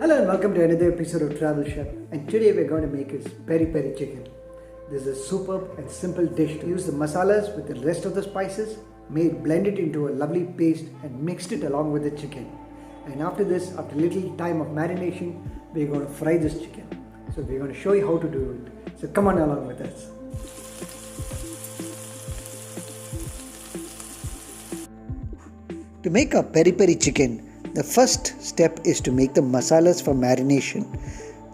Hello and welcome to another episode of Travel Chef, and today we're going to make is Peri Peri Chicken. This is a superb and simple dish. Use the masalas with the rest of the spices, blend it into a lovely paste and mixed it along with the chicken. And after this, after a little time of marination, we're going to fry this chicken. So we're going to show you how to do it. So come on along with us. To make a peri peri chicken, the first step is to make the masalas for marination.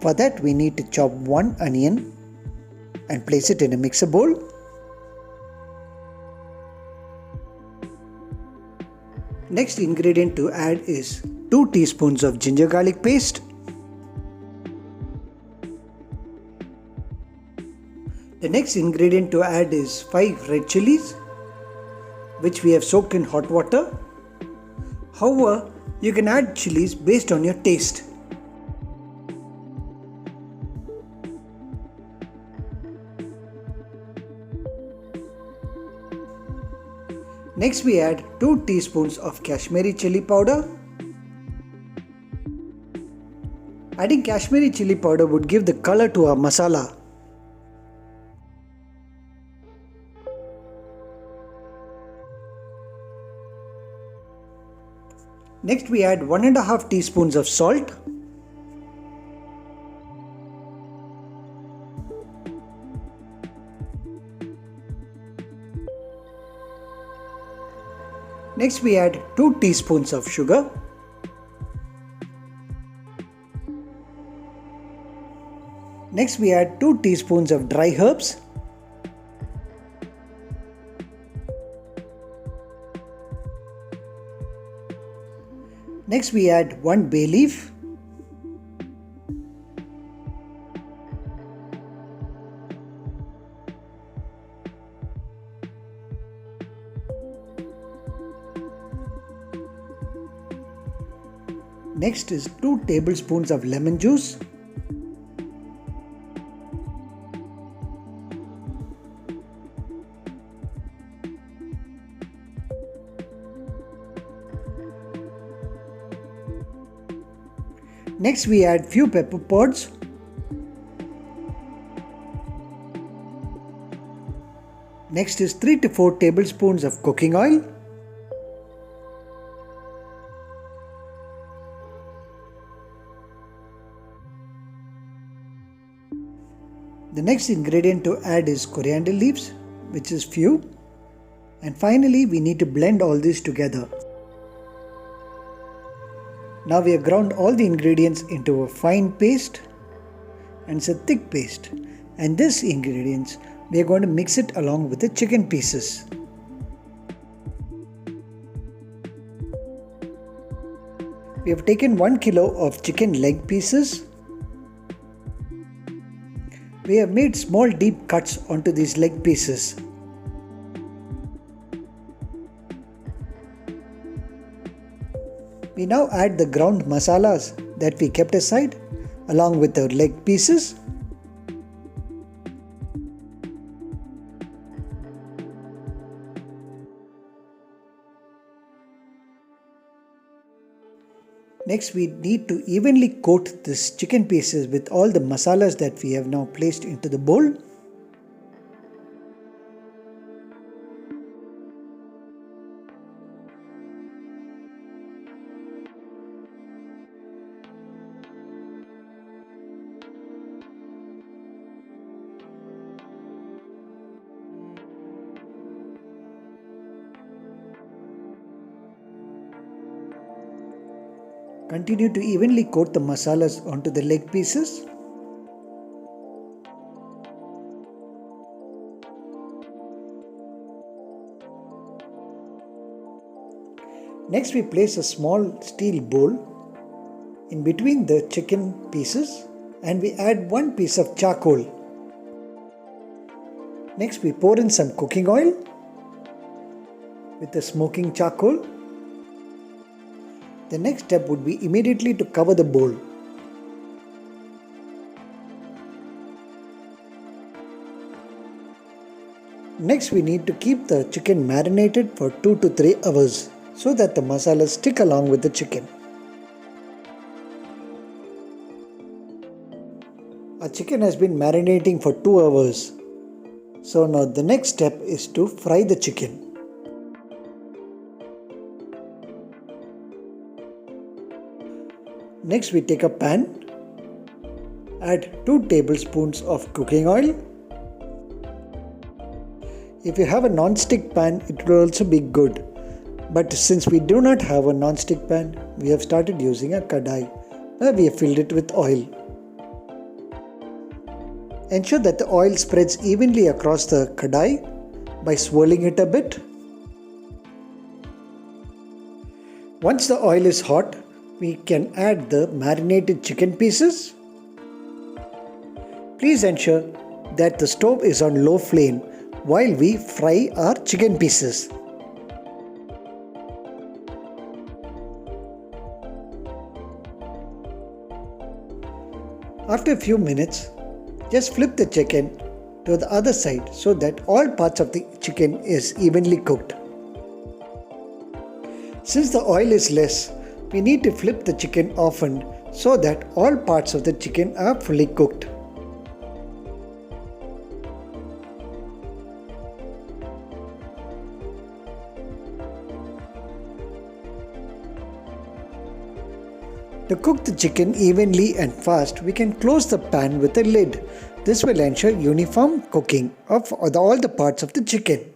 For that we need to chop one onion and place it in a mixer bowl. Next ingredient to add is 2 teaspoons of ginger garlic paste. The next ingredient to add is 5 red chillies, which we have soaked in hot water. However, you can add chilies based on your taste. Next we add 2 teaspoons of Kashmiri chilli powder. Adding Kashmiri chilli powder would give the color to our masala. Next we add 1.5 teaspoons of salt. Next we add 2 teaspoons of sugar. Next we add 2 teaspoons of dry herbs. Next we add 1 bay leaf. Next is 2 tablespoons of lemon juice. Next we add few pepper pods. Next is 3 to 4 tablespoons of cooking oil. The next ingredient to add is coriander leaves, which is few. And finally we need to blend all this together. Now we have ground all the ingredients into a fine paste, and it's a thick paste, and this ingredients we are going to mix it along with the chicken pieces. We have taken 1 kilo of chicken leg pieces. We have made small deep cuts onto these leg pieces. We now add the ground masalas that we kept aside along with the leg pieces. Next we need to evenly coat this chicken pieces with all the masalas that we have now placed into the bowl. Continue to evenly coat the masalas onto the leg pieces. Next we place a small steel bowl in between the chicken pieces and we add 1 piece of charcoal. Next we pour in some cooking oil with the smoking charcoal. The next step would be immediately to cover the bowl. Next we need to keep the chicken marinated for 2 to 3 hours so that the masala stick along with the chicken. Our chicken has been marinating for 2 hours. So now the next step is to fry the chicken. Next we take a pan, add 2 tablespoons of cooking oil. If you have a non-stick pan, it will also be good. But since we do not have a non-stick pan, we have started using a kadai where we have filled it with oil. Ensure that the oil spreads evenly across the kadai by swirling it a bit. Once the oil is hot, we can add the marinated chicken pieces. Please ensure that the stove is on low flame while we fry our chicken pieces. After a few minutes, just flip the chicken to the other side so that all parts of the chicken is evenly cooked. Since the oil is less, we need to flip the chicken often so that all parts of the chicken are fully cooked. To cook the chicken evenly and fast, we can close the pan with a lid. This will ensure uniform cooking of all the parts of the chicken.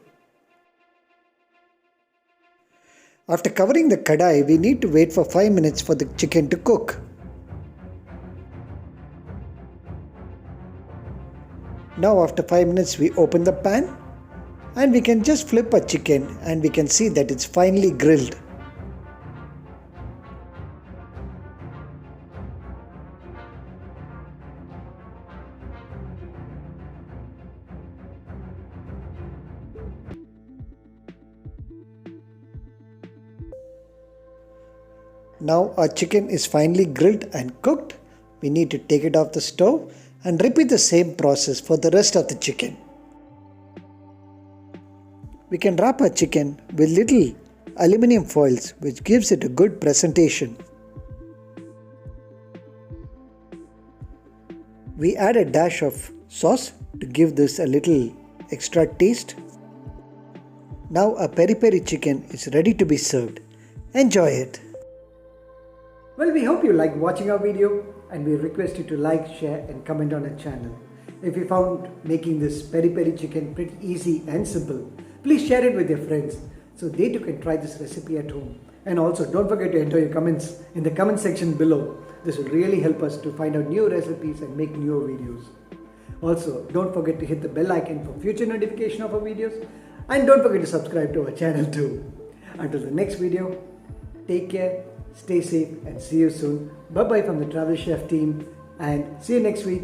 After covering the kadai, we need to wait for 5 minutes for the chicken to cook. Now after 5 minutes we open the pan and we can just flip a chicken and we can see that it's finely grilled. Now our chicken is finely grilled and cooked. We need to take it off the stove and repeat the same process for the rest of the chicken. We can wrap our chicken with little aluminium foils which gives it a good presentation. We add a dash of sauce to give this a little extra taste. Now our peri peri chicken is ready to be served. Enjoy it! Well, we hope you liked watching our video and we request you to like, share and comment on our channel. If you found making this peri peri chicken pretty easy and simple, please share it with your friends so they too can try this recipe at home. And also don't forget to enter your comments in the comment section below. This will really help us to find out new recipes and make newer videos. Also, don't forget to hit the bell icon for future notification of our videos and don't forget to subscribe to our channel too. Until the next video, take care. Stay safe and see you soon. Bye bye from the Travel Chef team and see you next week.